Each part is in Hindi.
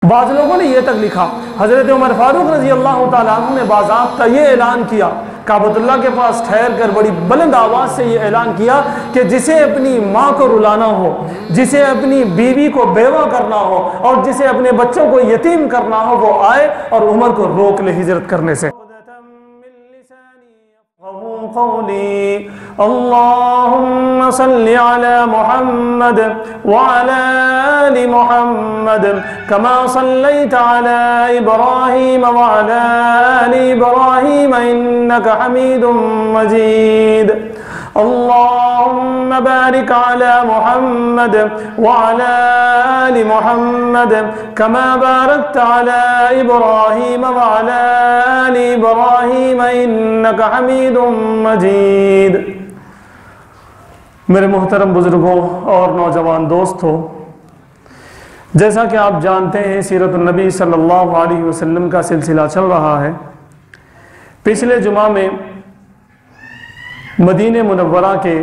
बाज़ लोगों ने यह तक लिखा, हज़रत उमर फारूक रज़ी अल्लाह ताला अन्हु ने बाज़ाब्ता ये ऐलान किया, काबतुल्लाह के पास ठहर कर बड़ी बुलंद आवाज़ से ये ऐलान किया कि जिसे अपनी माँ को रुलाना हो, जिसे अपनी बीवी को बेवा करना हो और जिसे अपने बच्चों को यतीम करना हो, वो आए और उमर को रोक ले हिजरत करने से। अल्लाहुम्मा सल्लि अला मुहम्मद व अला आलि मुहम्मद कमा सल्लैता अला इब्राहीम व अला आलि इब्राहीम इन्नका हमीदुम मजीद। अल्लाहुम्मा बारिक अला मुहम्मद व अला आलि मुहम्मद कमा बारकता अला इब्राहीम व अला आलि इब्राहीम इन्नका हमीदुम मजीद। मेरे मोहतरम बुजुर्गों और नौजवान दोस्तों, जैसा कि आप जानते हैं सीरतुन नबी सल्लल्लाहु अलैहि वसल्लम का सिलसिला चल रहा है। पिछले जुमा में मदीने मुनव्वरा के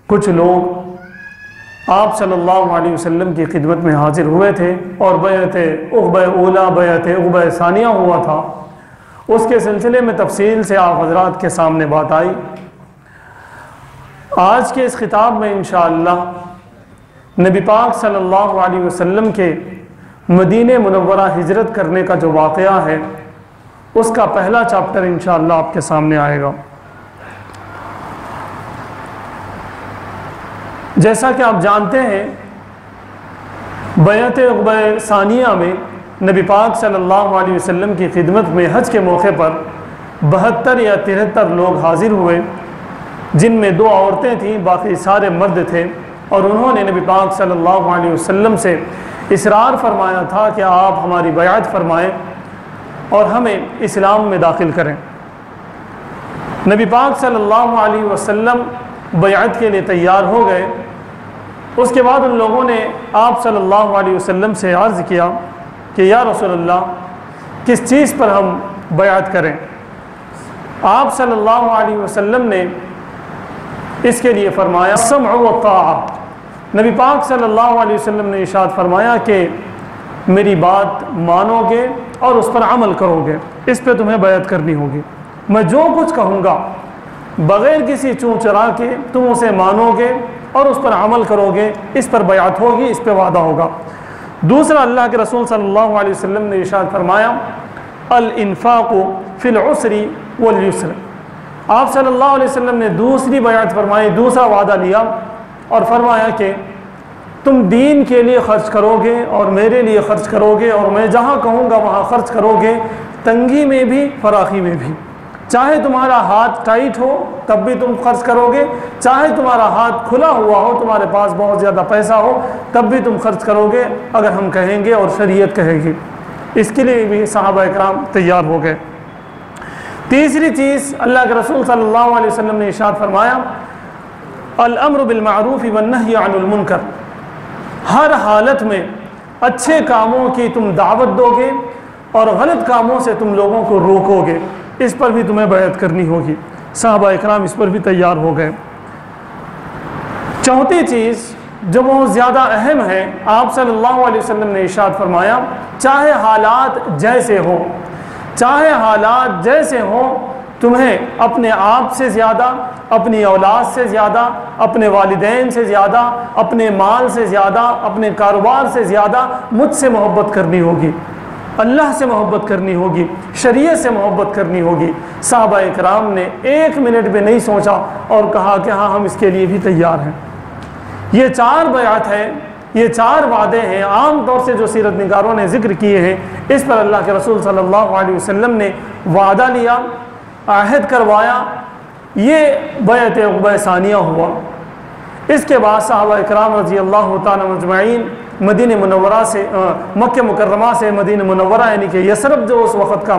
कुछ लोग आप सल्लल्लाहु अलैहि वसल्लम की खिदमत में हाजिर हुए थे और बैअत उक़बा ऊला, बैअत उक़बा सानिया हुआ था। उसके सिलसिले में तफसील से आप हज़रात के सामने बात आई। आज के इस खिताब में इंशाअल्लाह नबी पाक सल्लल्लाहु अलैहि वसल्लम के मदीने मुनव्वरा हिजरत करने का जो वाक़या है उसका पहला चैप्टर इंशाअल्लाह आपके सामने आएगा। जैसा कि आप जानते हैं, बैअत उक़बा सानिया में नबी पाक सल्लल्लाहु अलैहि वसल्लम की खिदमत में हज के मौके पर 72 या 73 लोग हाजिर हुए, जिनमें 2 औरतें थीं, बाकी सारे मर्द थे। और उन्होंने नबी पाक सल्लल्लाहु अलैहि वसल्लम से इसरार फरमाया था कि आप हमारी बैअत फरमाएं और हमें इस्लाम में दाखिल करें। नबी पाक सल्लल्लाहु अलैहि वसल्लम बैअत के लिए तैयार हो गए। उसके बाद उन लोगों ने आप सल्लल्लाहु अलैहि वसल्लम से अर्ज़ किया कि या रसूलल्लाह, किस चीज़ पर हम बैअत करें। आप सल्लल्लाहु अलैहि वसल्लम ने इसके लिए फरमाया सम्अ व ताअ। नबी पाक सल्लल्लाहु अलैहि वसल्लम ने इरशाद फरमाया कि मेरी बात मानोगे और उस पर अमल करोगे, इस पे तुम्हें बैअत करनी होगी। मैं जो कुछ कहूँगा बग़ैर किसी चूँ चरा के तुम उसे मानोगे और उस पर अमल करोगे, इस पर बैअत होगी, इस पर वादा होगा। दूसरा, अल्लाह के रसूल सल्लल्लाहु अलैहि वसल्लम ने इरशाद फरमाया अल इन्फाक़ु फ़िल उसरी वल युस्र। आप सल्लल्लाहु अलैहि वसल्लम ने दूसरी बैअत फरमाई, दूसरा वादा लिया और फरमाया कि तुम दीन के लिए ख़र्च करोगे और मेरे लिए ख़र्च करोगे और मैं जहाँ कहूँगा वहाँ ख़र्च करोगे, तंगी में भी फराखी में भी। चाहे तुम्हारा हाथ टाइट हो तब भी तुम खर्च करोगे, चाहे तुम्हारा हाथ खुला हुआ हो, तुम्हारे पास बहुत ज़्यादा पैसा हो तब भी तुम खर्च करोगे अगर हम कहेंगे और शरीयत कहेगी। इसके लिए भी सहाबा इकराम तैयार हो गए। तीसरी चीज़, अल्लाह के रसूल सल्लल्लाहु अलैहि वसल्लम ने इरशाद फरमाया अल अम्रु बिल मारूफ वन नही अनिल मुनकर। हर हालत में अच्छे कामों की तुम दावत दोगे और गलत कामों से तुम लोगों को रोकोगे, इस पर भी तुम्हें बैअत करनी होगी। सहाबा इकराम इस पर भी तैयार हो गए। चौथी चीज़ जो बहुत ज़्यादा अहम है, आप सल्लल्लाहु अलैहि वसल्लम ने इरशाद फरमाया चाहे हालात जैसे हो, चाहे हालात जैसे हो, तुम्हें अपने आप से ज़्यादा, अपनी औलाद से ज़्यादा, अपने वालिदैन से ज़्यादा, अपने माल से ज़्यादा, अपने कारोबार से ज़्यादा मुझसे मोहब्बत करनी होगी, अल्लाह से मोहब्बत करनी होगी, शरीयत से मोहब्बत करनी होगी। सहाबा इकराम ने 1 मिनट भी नहीं सोचा और कहा कि हाँ, हम इसके लिए भी तैयार हैं। ये 4 बैअत है, ये 4 वादे हैं। आम तौर से जो सीरत निगारों ने जिक्र किए हैं, इस पर अल्लाह के रसूल सल्लल्लाहु अलैहि वसल्लम ने वादा लिया, आहद करवाया, ये बैअत उक़बा सानिया हुआ। इसके बाद सहाबा इकराम रज़ी अल्लाह तआला अजमईन मदीने मुनव्वरा से, मक्के मुकर्रमा से मदीने मुनव्वरा यानी कि यसरब जो उस वक़्त का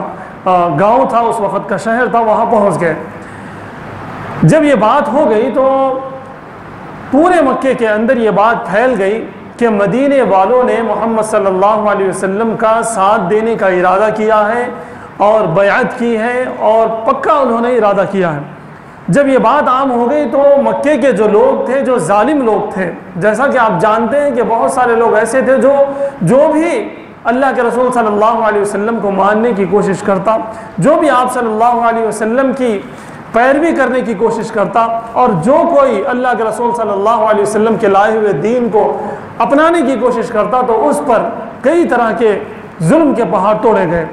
गांव था, उस वक़्त का शहर था, वहाँ पहुँच गए। जब ये बात हो गई तो पूरे मक्के के अंदर ये बात फैल गई कि मदीने वालों ने मोहम्मद सल्लल्लाहु अलैहि वसल्लम का साथ देने का इरादा किया है और बैअत की है और पक्का उन्होंने इरादा किया है। जब ये बात आम हो गई तो मक्के के जो लोग थे, जो जालिम लोग थे, जैसा कि आप जानते हैं कि बहुत सारे लोग ऐसे थे जो भी अल्लाह के रसूल सल्लल्लाहु अलैहि वसल्लम को मानने की कोशिश करता, जो भी आप सल्लल्लाहु अलैहि वसल्लम की पैरवी करने की कोशिश करता, और जो कोई अल्लाह के रसूल सल्लल्लाहु अलैहि वसल्लम के लाए हुए दीन को अपनाने की कोशिश करता तो उस पर कई तरह के जुल्म के पहाड़ तोड़े गए।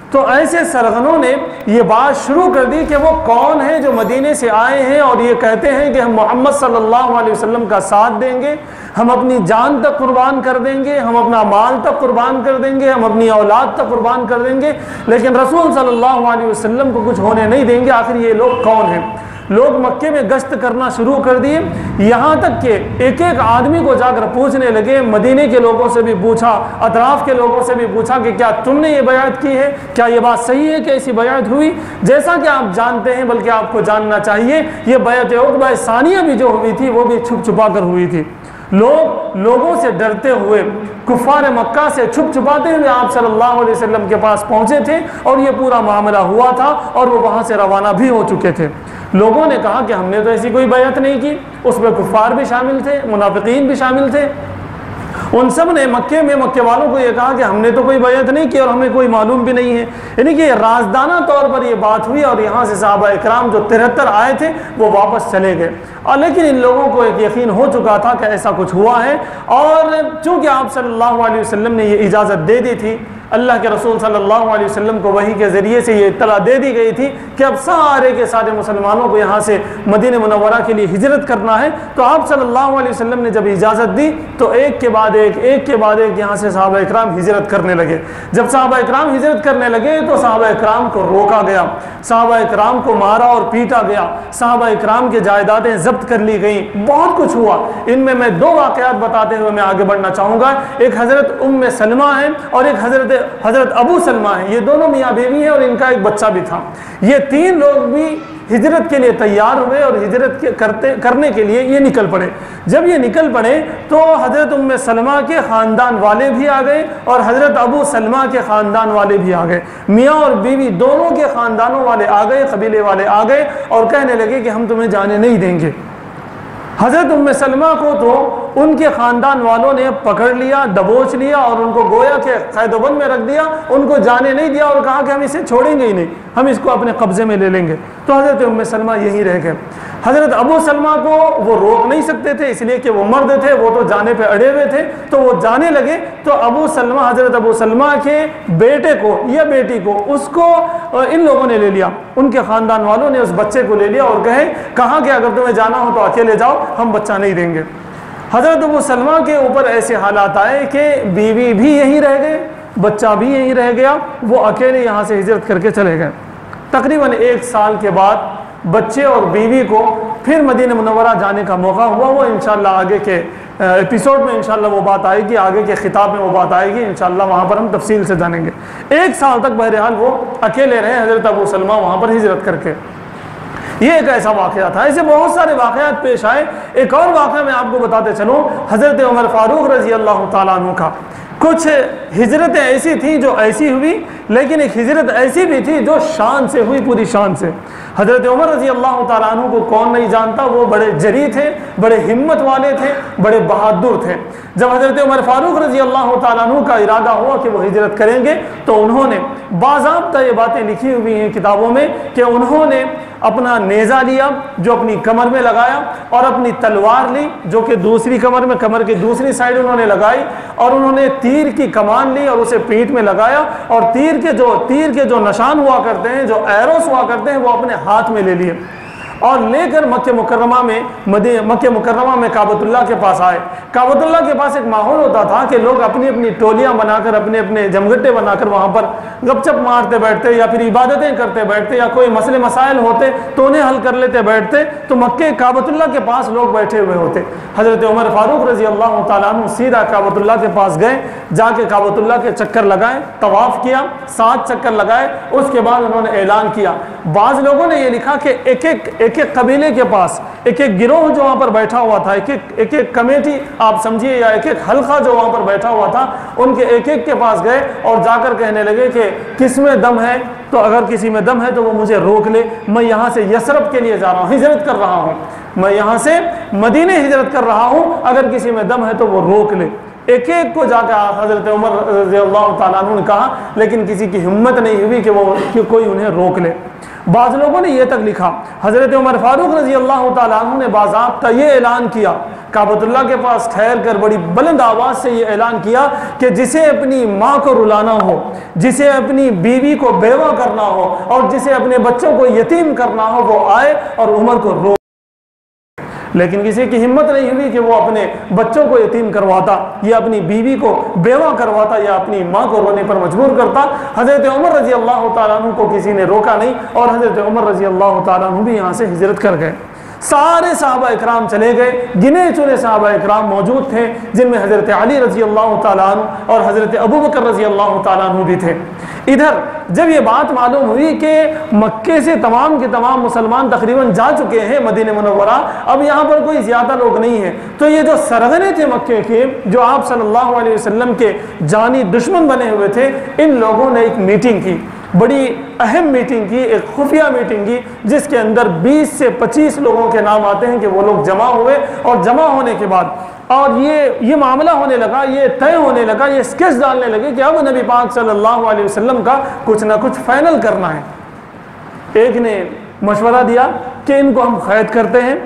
तो ऐसे सरगनों ने ये बात शुरू कर दी कि वो कौन है जो मदीने से आए हैं और ये कहते हैं कि हम मोहम्मद सल्लल्लाहु अलैहि वसल्लम का साथ देंगे, हम अपनी जान तक कुर्बान कर देंगे, हम अपना माल तक कुर्बान कर देंगे, हम अपनी औलाद तक कुर्बान कर देंगे, लेकिन रसूल सल्लल्लाहु अलैहि वसल्लम को कुछ होने नहीं देंगे। आखिर ये लोग कौन हैं? लोग मक्के में गश्त करना शुरू कर दिए, यहाँ तक कि एक एक आदमी को जाकर पूछने लगे। मदीने के लोगों से भी पूछा, अतराफ़ के लोगों से भी पूछा कि क्या तुमने ये बयात की है, क्या ये बात सही है कि ऐसी बयात हुई? जैसा कि आप जानते हैं, बल्कि आपको जानना चाहिए, ये बयात उक़बा सानिया भी जो हुई थी वो भी छुप छुपा कर हुई थी। लोगों से डरते हुए, कुफ़ार मक्का से छुप छुपाते हुए आप सल्लल्लाहु अलैहि वसल्लम के पास पहुँचे थे और ये पूरा मामला हुआ था और वो वहाँ से रवाना भी हो चुके थे। लोगों ने कहा कि हमने तो ऐसी कोई बैत नहीं की। उसमें कुफ़ार भी शामिल थे, मुनाफिकीन भी शामिल थे। उन सब ने मक्के वालों को ये कहा कि हमने तो कोई बैत नहीं की और हमें कोई मालूम भी नहीं है। यानी कि राजदाना तौर पर ये बात हुई और यहाँ से सहाबा इकराम जो 73 आए थे वो वापस चले गए। और लेकिन इन लोगों को एक यकीन हो चुका था कि ऐसा कुछ हुआ है, और चूँकि आप सल्लल्लाहु अलैहि वसल्लम ने ये इजाज़त दे दी थी, अल्लाह के रसूल सल्लल्लाहु अलैहि वसल्लम को वही के ज़रिए से ये इत्तला दे दी गई थी कि अब सारे के सारे मुसलमानों को यहाँ से मदीना मुनव्वरा के लिए हिजरत करना है। तो आप सल्लल्लाहु अलैहि वसल्लम ने जब इजाज़त दी तो एक के बाद एक यहाँ से सहाबा इकराम हिजरत करने लगे। जब सहाबा इकराम हिजरत करने लगे तो सहाबा इकराम को रोका गया, सहाबा इकराम को मारा और पीटा गया, सहाबा इकराम की जायदादें जब्त कर ली गई, बहुत कुछ हुआ। इनमें मैं दो वाक़यात बताते हुए मैं आगे बढ़ना चाहूँगा। एक हज़रत उम्मे सलमा है और एक हज़रत अबू सलमा है। ये दोनों मियाँ बीवी हैं और इनका एक बच्चा भी था। ये तीन लोग भी हिजरत के लिए तैयार हुए और हिजरत करने के लिए ये निकल पड़े। जब ये निकल पड़े तो हज़रत उम्मे सलमा के ख़ानदान वाले भी आ गए और हज़रत अबू सलमा के ख़ानदान वाले भी आ गए। मियाँ और बीवी दोनों के ख़ानदानों वाले आ गए, कबीले वाले आ गए और कहने लगे कि हम तुम्हें जाने नहीं देंगे। हज़रत उम्मे सलमा को तो उनके ख़ानदान वालों ने पकड़ लिया, दबोच लिया और उनको गोया के कैदोबंद में रख दिया, उनको जाने नहीं दिया और कहा कि हम इसे छोड़ेंगे ही नहीं, हम इसको अपने कब्ज़े में ले लेंगे। तो हज़रत उम्मे सलमा यहीं रह गए। हज़रत अबू सलमा को वो रोक नहीं सकते थे, इसलिए कि वो मर्द थे, वो तो जाने पे अड़े हुए थे। तो वो जाने लगे तो हज़रत अबू सलमा के बेटे को या बेटी को, उसको इन लोगों ने ले लिया, उनके ख़ानदान वालों ने उस बच्चे को ले लिया और कहा कि अगर तुम्हें जाना हो तो अकेले जाओ, हम बच्चा नहीं देंगे। हज़रत अबू सलमा के ऊपर ऐसे हालात आए कि बीवी भी यहीं रह गए, बच्चा भी यहीं रह गया, वो अकेले यहाँ से हिजरत करके चले गए। तकरीबन 1 साल के बाद बच्चे और बीवी को फिर मदीना मुनव्वरा जाने का मौका हुआ। वो इंशाअल्लाह आगे के एपिसोड में इंशाअल्लाह वो बात आएगी, आगे के खिताब में वो बात आएगी, इंशाअल्लाह वहाँ पर हम तफसील से जानेंगे। 1 साल तक बहरहाल वो अकेले रहे हज़रत अबू सलमा वहाँ पर हिजरत करके। ये एक ऐसा वाक़या था। ऐसे बहुत सारे वाक़यात पेश आए। एक और वाक़या मैं आपको बताते चलूँ, हज़रत उमर फ़ारूक रज़ी अल्लाह ताला अन्हु का। कुछ हिजरतें ऐसी थी जो ऐसी हुई, लेकिन एक हिजरत ऐसी भी थी जो शान से हुई, पूरी शान से। हज़रत उमर रज़ी अल्लाह ताला अन्हु को कौन नहीं जानता, वो बड़े जरी थे, बड़े हिम्मत वाले थे, बड़े बहादुर थे। जब हज़रत उमर फ़ारूक रज़ी अल्लाह ताला अन्हु का इरादा हुआ कि वो हिजरत करेंगे तो उन्होंने बाज़ाब्ता ये बातें लिखी हुई हैं किताबों में कि उन्होंने अपना नेज़ा लिया जो अपनी कमर में लगाया और अपनी तलवार ली जो कि दूसरी कमर की दूसरी साइड उन्होंने लगाई और उन्होंने तीर की कमान ली और उसे पीठ में लगाया और तीर के जो निशान हुआ करते हैं, जो एरोस हुआ करते हैं, वो अपने हाथ में ले लिए और लेकर मक्के मुकर्रमा में काबतुल्लाह के पास आए। काबतुल्लाह के पास एक माहौल होता था कि लोग अपनी अपनी टोलियां बनाकर, अपने अपने जमगट्टे बनाकर वहाँ पर गपशप मारते बैठते या फिर इबादतें करते बैठते या कोई मसले मसाइल होते तो उन्हें हल कर लेते बैठते। तो मक्के काबतुल्लाह के पास लोग बैठे हुए होते। हज़रत उमर फ़ारूक रज़ी अल्लाह ताला अन्हु सीधा काबतुल्लाह के पास गए, जाके काबतुल्लाह के चक्कर लगाए, तवाफ़ किया, 7 चक्कर लगाए। उसके बाद उन्होंने ऐलान किया। बाज़ लोगों ने ये लिखा कि एक एक एक कबीले के पास एक एक गिरोह जो वहाँ पर बैठा हुआ था, एक एक कमेटी आप समझिए, या एक एक हल्का जो वहाँ पर बैठा हुआ था, उनके एक एक के पास गए और जाकर कहने लगे कि किस में दम है, तो अगर किसी में दम है तो वो मुझे रोक ले, मैं यहाँ से यसरब के लिए जा रहा हूँ, हिजरत कर रहा हूँ, मैं यहाँ से मदीने हिजरत कर रहा हूँ, अगर किसी में दम है तो वो रोक ले। एक एक को जाकर हज़रत उमर रज़ियल्लाहु ताला अन्हु ने कहा, लेकिन किसी की हिम्मत नहीं हुई कि कोई उन्हें रोक ले। बाज़ लोगों ने यह तक लिखा, हज़रत उमर फारूक रज़ियल्लाहु ताला अन्हु ने बाज़ाब्ता ये ऐलान किया, काबतुल्लाह के पास ठहर कर बड़ी बुलंद आवाज़ से ये ऐलान किया कि जिसे अपनी माँ को रुलाना हो, जिसे अपनी बीवी को बेवा करना हो और जिसे अपने बच्चों को यतीम करना हो, वो आए और उमर को रोक। लेकिन किसी की हिम्मत नहीं हुई कि वो अपने बच्चों को यतीम करवाता, या अपनी बीवी को बेवा करवाता, या अपनी माँ को रोने पर मजबूर करता। हज़रत उमर रज़ी अल्लाह तआला अन्हु को किसी ने रोका नहीं और हज़रत उमर रज़ी अल्लाह तआला अन्हु भी यहाँ से हिजरत कर गए। सारे सहाबा इकराम चले गए, गिने चुने सहाबा इकराम मौजूद थे, जिनमें हज़रत अली रज़ी अल्लाह तआला अन्हु और हज़रत अबू बकर रज़ी अल्लाह तआला अन्हु भी थे। इधर जब ये बात मालूम हुई कि मक्के से तमाम के तमाम मुसलमान तकरीबन जा चुके हैं मदीने मुनव्वरा, अब यहाँ पर कोई ज़्यादा लोग नहीं हैं, तो ये जो सरगने थे मक्के के, जो आप सल्लल्लाहु अलैहि वसल्लम के जानी दुश्मन बने हुए थे, इन लोगों ने एक मीटिंग की, बड़ी अहम मीटिंग की, एक खुफिया मीटिंग की, जिसके अंदर 20 से 25 लोगों के नाम आते हैं कि वो लोग जमा हुए। और जमा होने के बाद और ये मामला होने लगा, ये तय होने लगा, ये स्केच डालने लगे कि अब नबी पाक सल्लल्लाहु अलैहि वसल्लम का कुछ ना कुछ फाइनल करना है। एक ने मशवरा दिया कि इनको हम क़ैद करते हैं,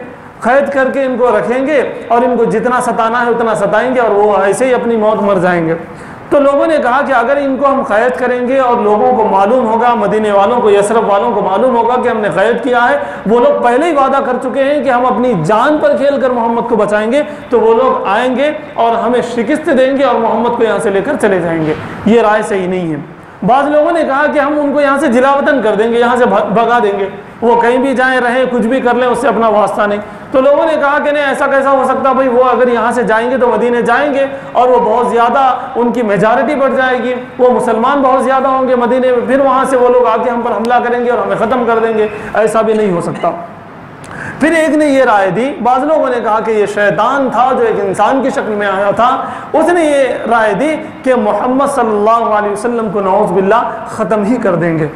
क़ैद करके इनको रखेंगे और इनको जितना सताना है उतना सताएंगे और वो ऐसे ही अपनी मौत मर जाएंगे। तो लोगों ने कहा कि अगर इनको हम क़ैद करेंगे और लोगों को मालूम होगा, मदीने वालों को, यसरब वालों को मालूम होगा कि हमने क़ैद किया है, वो लोग पहले ही वादा कर चुके हैं कि हम अपनी जान पर खेल कर मोहम्मद को बचाएंगे, तो वो लोग आएंगे और हमें शिकस्त देंगे और मोहम्मद को यहाँ से लेकर चले जाएंगे। ये राय सही नहीं है। बाज़ लोगों ने कहा कि हम उनको यहाँ से जिलावतन कर देंगे, यहाँ से भगा देंगे, वो कहीं भी जाएं रहें, कुछ भी कर लें, उससे अपना वास्ता नहीं। तो लोगों ने कहा कि नहीं, ऐसा कैसा हो सकता भाई, वो अगर यहाँ से जाएंगे तो मदीने जाएंगे और वो बहुत ज़्यादा, उनकी मेजॉरिटी बढ़ जाएगी, वो मुसलमान बहुत ज़्यादा होंगे मदीने में, फिर वहाँ से वो लोग आके हम पर हमला करेंगे और हमें ख़त्म कर देंगे, ऐसा भी नहीं हो सकता। फिर एक ने ये राय दी, बाज़ लोगों ने कहा कि ये शैतान था जो एक इंसान की शक्ल में आया था, उसने ये राय दी कि मोहम्मद सल्लल्लाहु अलैहि वसल्लम को नऊज़ बिल्लाह ख़त्म ही कर देंगे,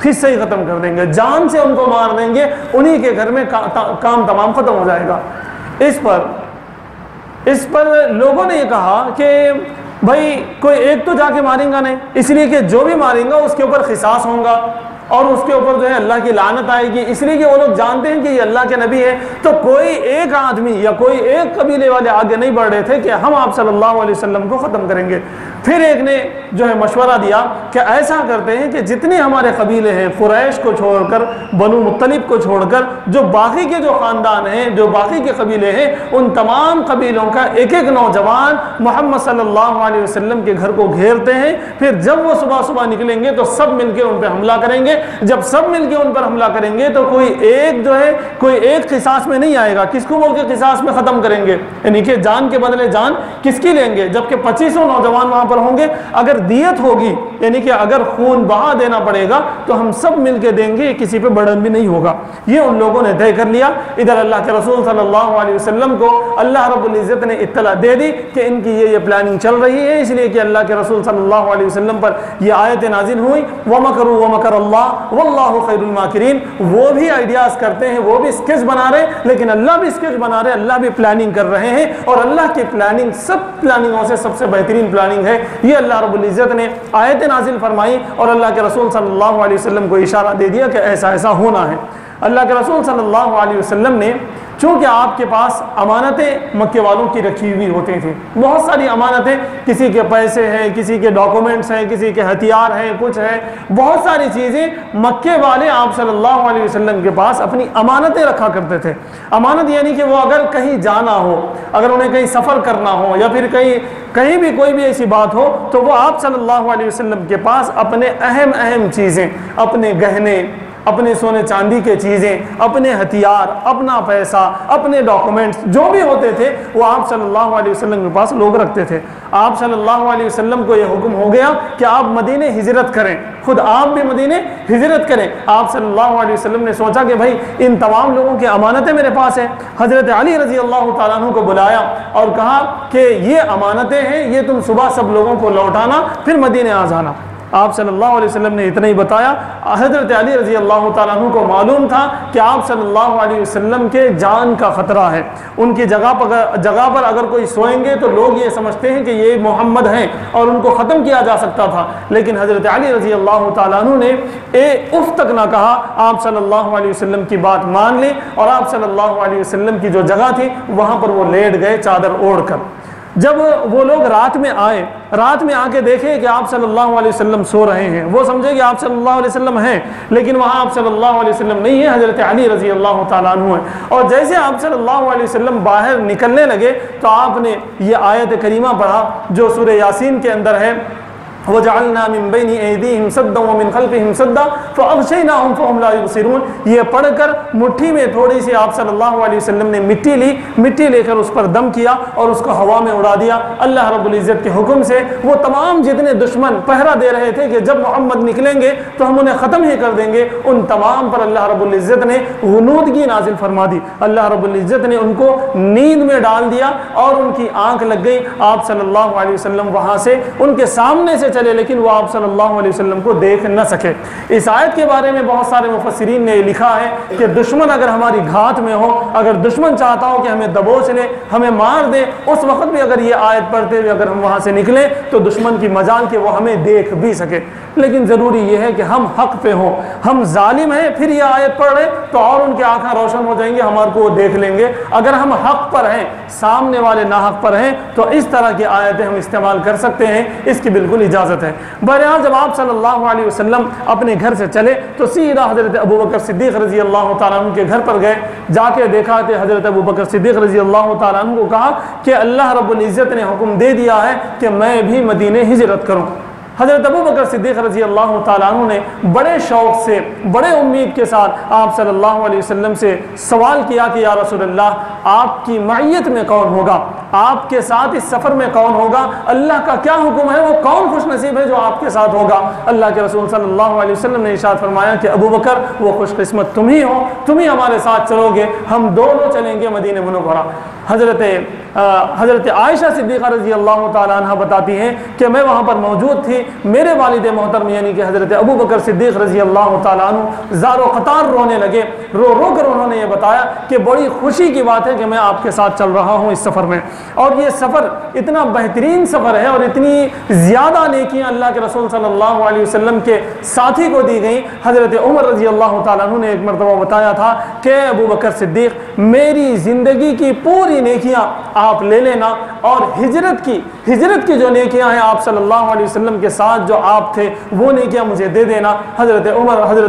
फिर से ही ख़त्म कर देंगे, जान से उनको मार देंगे, उन्हीं के घर में काम तमाम ख़त्म हो जाएगा। इस पर लोगों ने ये कहा कि भाई कोई एक तो जाके मारेगा नहीं, इसलिए कि जो भी मारेगा उसके ऊपर क़िसास होगा और उसके ऊपर जो है अल्लाह की लानत आएगी, इसलिए कि वो लोग जानते हैं कि ये अल्लाह के नबी है। तो कोई एक आदमी या कोई एक कबीले वाले आगे नहीं बढ़ रहे थे कि हम आप सल्लल्लाहु अलैहि वसल्लम को ख़त्म करेंगे। फिर एक ने जो है मशवरा दिया कि ऐसा करते हैं कि जितने हमारे कबीले हैं, कुरैश को छोड़कर, बनु मुत्तलिब को छोड़कर, जो बाकी के जो ख़ानदान हैं, जो बाकी के कबीले हैं, उन तमाम कबीलों का एक एक नौजवान मोहम्मद सल्लल्लाहु अलैहि वसल्लम के घर को घेरते हैं। फिर जब वो सुबह सुबह निकलेंगे तो सब मिलकर उन पर हमला करेंगे। जब सब मिलकर उन पर हमला करेंगे तो कोई एक जो है, कोई एक क़िसास में नहीं आएगा। किसको बोल के क़िसास में ख़त्म करेंगे, यानी कि जान के बदले जान किसकी लेंगे, जबकि 25 नौजवान वहाँ पर होंगे। अगर दियत होगी, यानी कि अगर खून बहा देना पड़ेगा, तो हम सब मिलके देंगे, किसी पे बर्डन भी नहीं होगा। ये उन लोगों ने तय कर लिया। इधर अल्लाह के रसूल सल्लल्लाहु अलैहि वसल्लम को अल्लाह रब्बुल इज़्ज़त ने इत्तला दे दी कि इनकी ये प्लानिंग चल रही है, इसलिए कि अल्लाह के रसूल सल्लल्लाहु अलैहि वसल्लम पर ये आयत नाजिल हुई, वमकरू वमकर अल्लाह वल्लाहु खैरुल माकिरीन। वो भी आइडियाज़ करते हैं, वो भी स्केच बना रहे, लेकिन अल्लाह भी स्केच बना रहे, अल्लाह भी प्लानिंग कर रहे हैं। और अल्लाह की प्लानिंग सब प्लानिंगों से सबसे बेहतरीन प्लानिंग है। ये अल्लाह रब्बुल इज़्ज़त ने आयत नाजिल फरमाई और अल्लाह के रसूल सल्लल्लाहु अलैहि वसल्लम को इशारा दे दिया कि ऐसा ऐसा होना है। अल्लाह के रसूल सल्लल्लाहु अलैहि वसल्लम ने, चूँकि आपके पास अमानतें मक्के वालों की रखी हुई होती थी, बहुत सारी अमानतें, किसी के पैसे हैं, किसी के डॉक्यूमेंट्स हैं, किसी के हथियार हैं, कुछ है, बहुत सारी चीज़ें मक्के वाले आप सल्लल्लाहु अलैहि वसल्लम के पास अपनी अमानतें रखा करते थे। अमानत यानी कि वो अगर कहीं जाना हो, अगर उन्हें कहीं सफ़र करना हो या फिर कहीं भी कोई भी ऐसी बात हो, तो वो आप सल्लल्लाहु अलैहि वसल्लम के पास अपने अहम चीज़ें, अपने गहने, अपने सोने चांदी के चीज़ें, अपने हथियार, अपना पैसा, अपने डॉक्यूमेंट्स जो भी होते थे वो आप सल्लल्लाहु अलैहि वसल्लम के पास लोग रखते थे। आप सल्लल्लाहु अलैहि वसल्लम को यह हुक्म हो गया कि आप मदीने हिजरत करें, खुद आप भी मदीने हिजरत करें। आप सल्लल्लाहु अलैहि वसल्लम ने सोचा कि भाई इन तमाम लोगों की अमानतें मेरे पास हैं। हज़रत अली रज़ी अल्लाह ताला अन्हु को बुलाया और कहा कि ये अमानतें हैं, ये तुम सुबह सब लोगों को लौटाना, फिर मदीने आ जाना। आप सल्लल्लाहु अलैहि वसल्लम ने इतना ही बताया। हज़रत अली रज़ी अल्लाह ताला अन्हु को मालूम था कि आप सल्लल्लाहु अलैहि वसल्लम के जान का ख़तरा है। उनकी जगह पर अगर कोई सोएंगे तो लोग ये समझते हैं कि ये मोहम्मद हैं और उनको ख़त्म किया जा सकता था। लेकिन हज़रत अली रज़ी अल्लाह ताला अन्हु ने उफ़ तक ना कहा। आप सल्लल्लाहु अलैहि वसल्लम की बात मान ली और आप सल्लल्लाहु अलैहि वसल्लम की जो जगह थी वहाँ पर वो लेट गए चादर ओढ़ कर। जब वो लोग रात में आए, रात में आके देखे कि आप सल्लल्लाहु अलैहि वसल्लम सो रहे हैं, वो समझे कि आप सल्लल्लाहु अलैहि वसल्लम हैं, लेकिन वहाँ आप सल्लल्लाहु अलैहि वसल्लम नहीं है, हज़रत अली रज़ी अल्लाह ताला अन्हु है। और जैसे आप सल्लल्लाहु अलैहि वसल्लम बाहर निकलने लगे तो आपने ये आयत करीमा पढ़ा जो सूरह यासीन के अंदर है, वजअलना मिन बैनि ऐदीहिम सद्दन व मिन खल्फिहिम सद्दा फअग़शयनाहुम फहुम ला युबसिरून। ये पढ़कर मुट्ठी में थोड़ी सी आप सल्लल्लाहु अलैहि वसल्लम ने मिट्टी ली, मिट्टी लेकर उस पर दम किया और उसको हवा में उड़ा दिया। अल्लाह रब्बुल इज़्ज़त के हुक्म से वो तमाम जितने दुश्मन पहरा दे रहे थे कि जब मोहम्मद निकलेंगे तो हम उन्हें ख़त्म ही कर देंगे, उन तमाम पर अल्लाह रब्बुल इज़्ज़त ने गुनूदगी नाजिल फरमा दी। अल्लाह रब्बुल इज़्ज़त ने उनको नींद में डाल दिया और उनकी आँख लग गई। आप सल्लल्लाहु अलैहि वसल्लम वहाँ से उनके सामने से चले, लेकिन वो आप सल्लल्लाहु अलैहि वसल्लम को देख न सके। इस आयत के बारे में बहुत सारे मुफस्सिरीन ने लिखा है कि दुश्मन अगर हमारी घात में हो, अगर दुश्मन चाहता हो कि हमें दबोच ले, हमें मार दे, उस वक्त भी अगर ये आयत पढ़ते हुए अगर हम वहाँ से निकले तो दुश्मन की मजाल के वो हमें देख भी सके। लेकिन ज़रूरी ये है कि हम हक़ पे हों। हम जालिम हैं फिर ये आयत पढ़ रहे तो और उनकी आँखें रोशन हो जाएंगी, हमारे को वो देख लेंगे। अगर हम हक़ पर हैं, सामने वाले नाहक़ पर हैं, तो इस तरह की आयतें हम इस्तेमाल कर सकते हैं, इसकी बिल्कुल इजाज़त है। बहरहाल जब आप सल्लल्लाहु अलैहि वसल्लम अपने घर से चले तो सीधा हज़रत अबू बकर सिद्दीक़ रज़ी अल्लाह ताला अन्हु के घर पर गए। जाके देखा कि हज़रत अबू बकर सिद्दीक़ रज़ी अल्लाह ताला अन्हु को कहा कि अल्लाह रब्बुल इज़्ज़त ने हुक्म दे दिया है कि मैं भी मदीने हिजरत करूँ। हज़रत अबू बकर सिद्दीक़ रज़ी अल्लाह ताला अन्हु ने बड़े शौक़ से, बड़े उम्मीद के साथ आप सल्लल्लाहु अलैहि वसल्लम से सवाल किया कि या रसूलल्लाह, आपकी मईयत में कौन होगा, आपके साथ इस सफ़र में कौन होगा, अल्लाह का क्या हुक्म है, वो कौन खुश नसीब है जो आपके साथ होगा। अल्लाह के रसूल सल्लल्लाहु अलैहि वसल्लम ने इरशाद फरमाया कि अबू बकर, वो खुशकिस्मत तुम ही हो, तुम ही हमारे साथ चलोगे, हम दोनों चलेंगे मदीने मुनव्वरा। हज़रत आयशा सिद्दीक़ा रज़ी अल्लाह ताला अन्हा बताती हैं कि मैं वहाँ पर मौजूद थी। मेरे वालिद मोहतरम यानी कि हज़रत अबू बकर सिद्दीक़ रज़ी अल्लाह ताला अन्हु ज़ारो क़तार रोने लगे। रो रो कर उन्होंने ये बताया कि बड़ी खुशी की बात है कि मैं आपके साथ चल रहा हूँ इस सफ़र में, और ये सफ़र इतना बेहतरीन सफ़र है और इतनी ज़्यादा नेकियां अल्लाह के रसूल सल्लल्लाहु अलैहि वसल्लम के साथी को दी गई। हज़रत उमर रज़ी अल्लाह ताला अन्हु ने एक मरतबा बताया था कि अबू बकर सिद्दीक़, मेरी ज़िंदगी की पूरी नेकियां आप ले लेना और हिजरत की जो नेकियां हैं आप सल्लल्लाहु अलैहि वसल्लम के साथ जो आप थे वो नेकियां मुझे दे देना। हज़रत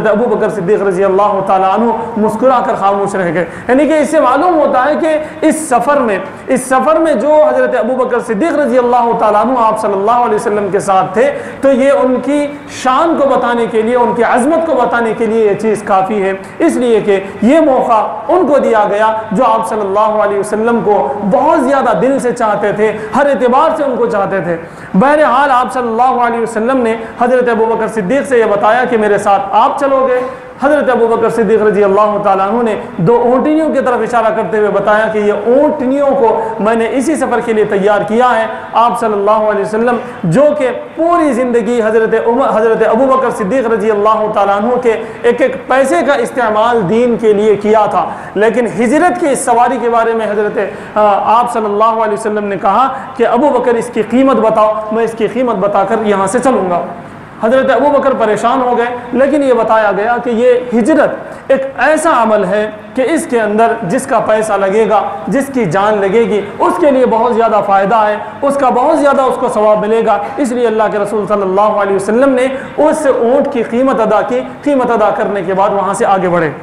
अबू बकर सिद्दीक़ रज़ी अल्लाह ताला अन्हु मुस्कुरा कर खामोश रह गए। यानी कि इससे मालूम होता है कि इस सफ़र में जो हज़रत अबू बकर सिद्दीक़ रज़ी अल्लाह ताला अन्हु आप सल्लल्लाहु अलैहि वसल्लम के साथ थे, तो ये उनकी शान को बताने के लिए, उनकी अज़मत को बताने के लिए ये चीज़ काफ़ी है, इसलिए कि ये मौका उनको दिया गया जो आप सल्लल्लाहु अलैहि वसल्लम को बहुत ज़्यादा दिल से चाहते थे, हर एतबार से उनको चाहते थे। बहरहाल आप सल्लल्लाहु अलैहि वसल्लम ने हज़रत अबू बकर सिद्दीक़ से ये बताया कि मेरे साथ आप चलोगे। हज़रत अबू बकर सिद्दीक़ रज़ी अल्लाह ताला अन्हु ने दो ऊँटनियों की तरफ इशारा करते हुए बताया कि ये ऊँटनियों को मैंने इसी सफ़र के लिए तैयार किया है। आप सल्लल्लाहु अलैहि वसल्लम जो कि पूरी ज़िंदगी हज़रत अबू बकर सिद्दीक़ रज़ी अल्लाह ताला अन्हु के एक एक पैसे का इस्तेमाल दीन के लिए किया था, लेकिन हिजरत की इस सवारी के बारे में आप सल्लल्लाहु अलैहि वसल्लम ने कहा कि अबू बकर इसकी कीमत बताओ, मैं इसकी कीमत बताकर यहाँ से चलूँगा। हज़रत अबू बकर परेशान हो गए, लेकिन ये बताया गया कि ये हिजरत एक ऐसा अमल है कि इसके अंदर जिसका पैसा लगेगा, जिसकी जान लगेगी, उसके लिए बहुत ज़्यादा फ़ायदा है, उसका बहुत ज़्यादा उसको सवाब मिलेगा। इसलिए अल्लाह के रसूल सल्लल्लाहु अलैहि वसल्लम ने उस ऊँट की कीमत अदा की। कीमत अदा करने के बाद वहाँ से आगे बढ़े।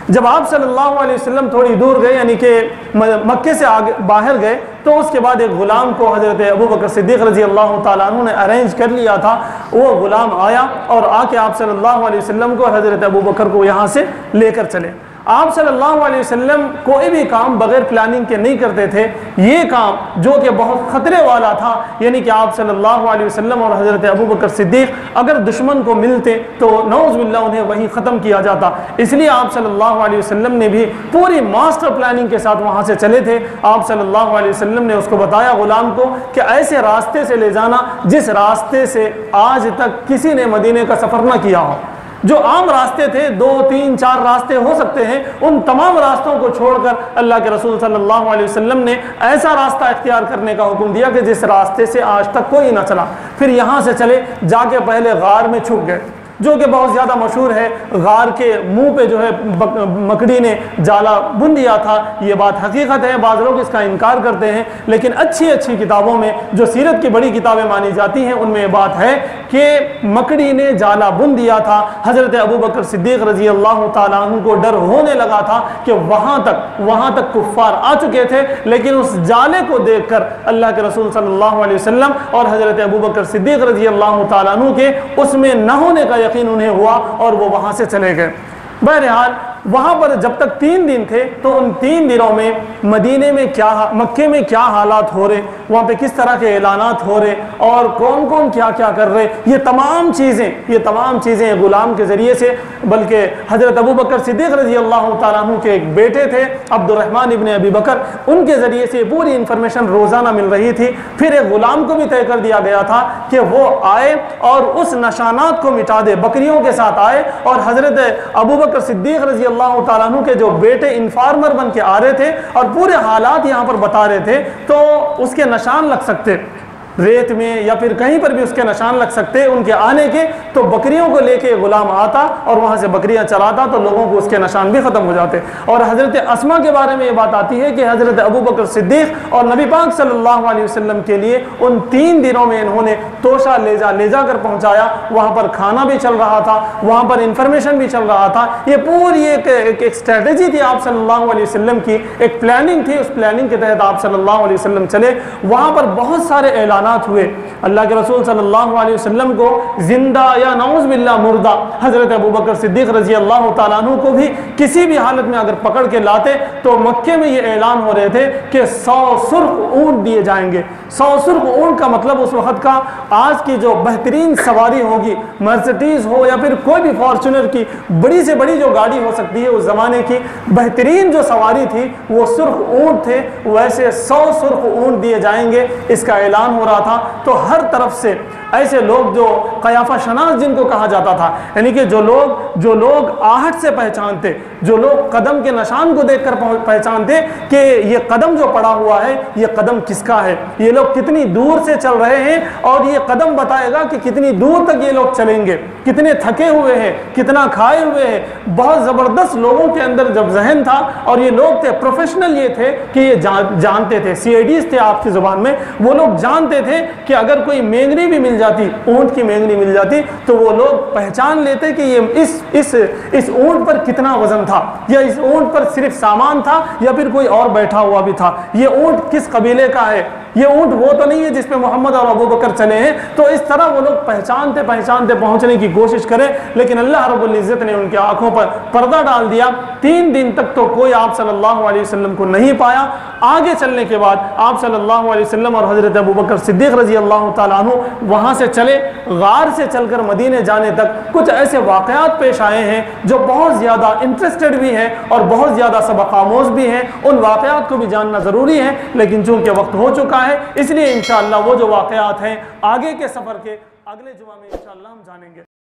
जब आप सल्लल्लाहु अलैहि वसल्लम थोड़ी दूर गए, यानी कि मक्के से आगे बाहर गए, तो उसके बाद एक ग़ुलाम को हज़रत अबू बकर सिद्दीक़ रज़ी अल्लाह ताला अन्हु ने अरेंज कर लिया था। वो ग़ुलाम आया और आके आप सल्लल्लाहु अलैहि वसल्लम को, हज़रत अबू बकर को यहाँ से लेकर चले। आप सल्लल्लाहु अलैहि वसल्लम कोई भी काम बगैर प्लानिंग के नहीं करते थे। ये काम जो कि बहुत ख़तरे वाला था, यानी कि आप सल्लल्लाहु अलैहि वसल्लम और हज़रत अबू बकर सिद्दीक़ अगर दुश्मन को मिलते तो नऊज़ बिल्लाह उन्हें वहीं ख़त्म किया जाता। इसलिए आप सल्लल्लाहु अलैहि वसल्लम ने भी पूरी मास्टर प्लानिंग के साथ वहाँ से चले थे। आप सल्लल्लाहु अलैहि वसल्लम ने उसको बताया ग़ुलाम को कि ऐसे रास्ते से ले जाना जिस रास्ते से आज तक किसी ने मदीने का सफ़र न किया हो। जो आम रास्ते थे, 2, 3, 4 रास्ते हो सकते हैं, उन तमाम रास्तों को छोड़कर अल्लाह के रसूल सल्लल्लाहु अलैहि वसल्लम ने ऐसा रास्ता इख्तियार करने का हुक्म दिया कि जिस रास्ते से आज तक कोई ना चला। फिर यहाँ से चले, जाके पहले गार में छुप गए, जो कि बहुत ज़्यादा मशहूर है। गार के मुंह पे जो है मकड़ी ने जाला बुन दिया था। ये बात हकीकत है, बाज़ लोग इसका इनकार करते हैं, लेकिन अच्छी अच्छी किताबों में, जो सीरत की बड़ी किताबें मानी जाती हैं, उनमें ये बात है कि मकड़ी ने जाला बुन दिया था। हज़रत अबू बकर सिद्दीक़ रज़ी अल्लाह ताला अन्हु को डर होने लगा था कि वहाँ तक कुफ़ार आ चुके थे, लेकिन उस जाले को देख कर अल्लाह के रसूल सल्लल्लाहु अलैहि वसल्लम और हज़रत अबू बकर सिद्दीक़ रज़ी अल्लाह ताला अन्हु के उसमें न होने का यकीन उन्हें हुआ और वो वहाँ से चले गए। बहरहाल वहाँ पर जब तक 3 दिन थे तो उन 3 दिनों में मदीने में मक्के में क्या हालात हो रहे, वहाँ पे किस तरह के ऐलानात हो रहे और कौन कौन क्या क्या कर रहे, ये तमाम चीज़ें ग़ुलाम के ज़रिए से, बल्कि हज़रत अबू बकर सिद्दीक़ रज़ी अल्लाह ताला अन्हु के एक बेटे थे अब्दुर्रहमान इब्न अबी बकर, उनके ज़रिए से पूरी इन्फॉर्मेशन रोज़ाना मिल रही थी। फिर एक ग़ुलाम को भी तय कर दिया गया था कि वो आए और उस नशानात को मिटा दे, बकरियों के साथ आए और हज़रत अबू बकर सिद्दीक़ रज़ी अल्लाह ताला अन्हु के जो बेटे इन्फॉर्मर बन के आ रहे थे और पूरे हालात यहाँ पर बता रहे थे, तो उसके निशान लग सकते रेत में या फिर कहीं पर भी उसके निशान लग सकते उनके आने के। तो बकरियों को लेके ग़ुलाम आता और वहाँ से बकरियाँ चलाता तो लोगों को उसके निशान भी ख़त्म हो जाते। और हज़रत अस्मा के बारे में ये बात आती है कि हज़रत अबू बकर सिद्दीक़ और नबी पाक सल्लल्लाहु अलैहि वसल्लम के लिए उन 3 दिनों में इन्होंने तोशा ले जा कर पहुँचाया। वहाँ पर खाना भी चल रहा था, वहाँ पर इंफॉर्मेशन भी चल रहा था। ये पूरी एक स्ट्रैटेजी थी आप सल्लल्लाहु अलैहि वसल्लम की, एक प्लानिंग थी। उस प्लानिंग के तहत आप सल्लल्लाहु अलैहि वसल्लम चले। वहाँ पर बहुत सारे ऐलान हुए। अल्लाह के रसूल सल्लल्लाहु अलैहि वसल्लम को जिंदा या नऊज़ बिल्लाह मुर्दा हज़रत अबू बकर सिद्दीक़ रज़ी अल्लाह ताला अन्हु को भी किसी भी हालत में अगर पकड़ के लाते तो मक्के में ये ऐलान हो रहे थे कि 100 सुर्ख ऊँट दिए जाएंगे। 100 सुर्ख ऊँट का मतलब उस वक़्त का आज की जो बेहतरीन सवारी होगी, मर्सिडीज़ हो या फिर कोई भी फॉर्चूनर की बड़ी से बड़ी जो गाड़ी हो सकती है, उस ज़माने की बेहतरीन जो सवारी थी वो सुर्ख ऊँट थे। वैसे 100 सुर्ख ऊँट दिए जाएंगे, इसका ऐलान हो रहा था। तो हर तरफ से ऐसे लोग जो क़याफ़ा शनास जिनको कहा जाता था, यानी कि जो लोग आहट से पहचानते, जो लोग कदम के निशान को देखकर पहचानते कि ये कदम जो पड़ा हुआ है ये कदम किसका है, ये लोग कितनी दूर से चल रहे हैं और ये कदम बताएगा कि कितनी दूर तक ये लोग चलेंगे, कितने थके हुए हैं, कितना खाए हुए हैं। बहुत ज़बरदस्त लोगों के अंदर जब जहन था और ये लोग थे प्रोफेशनल, ये थे कि ये जानते थे, CIDs थे आपकी ज़ुबान में, वो लोग जानते थे कि अगर कोई मेंगनी भी मिल जाती, ऊँट की मेंगनी मिल जाती, तो वो लोग पहचान लेते कि ये इस ऊँट पर कितना वजन था, या इस ऊँट पर सिर्फ सामान था या फिर कोई और बैठा हुआ भी था, ये ऊँट किस कबीले का है, ये ऊँट वो तो नहीं है जिस पे मोहम्मद और अबू बकर चले हैं। तो इस तरह वो लोग पहचानते पहुंचने की कोशिश करें, लेकिन अल्लाह रब्बुल इज़्ज़त ने उनकी आंखों पर पर्दा डाल दिया। 3 दिन तक तो कोई आप सल्लल्लाहु अलैहि वसल्लम को नहीं पाया। आगे चलने के बाद आप सल्लल्लाहु अलैहि वसल्लम और हज़रत अबू बकर सिद्दीक़ रज़ी अल्लाह ताला अन्हु वहाँ से चले। गार से चलकर मदीने जाने तक कुछ ऐसे वाक़यात पेश आए हैं जो बहुत ज़्यादा इंटरेस्टेड भी हैं और बहुत ज़्यादा सबक आमोज़ भी हैं। उन वाक़यात को भी जानना ज़रूरी है, लेकिन चूँकि वक्त हो चुका है इसलिए इंशाअल्लाह वो जो वाक़यात हैं आगे के सफ़र के अगले जुमा में इंशाअल्लाह हम जानेंगे।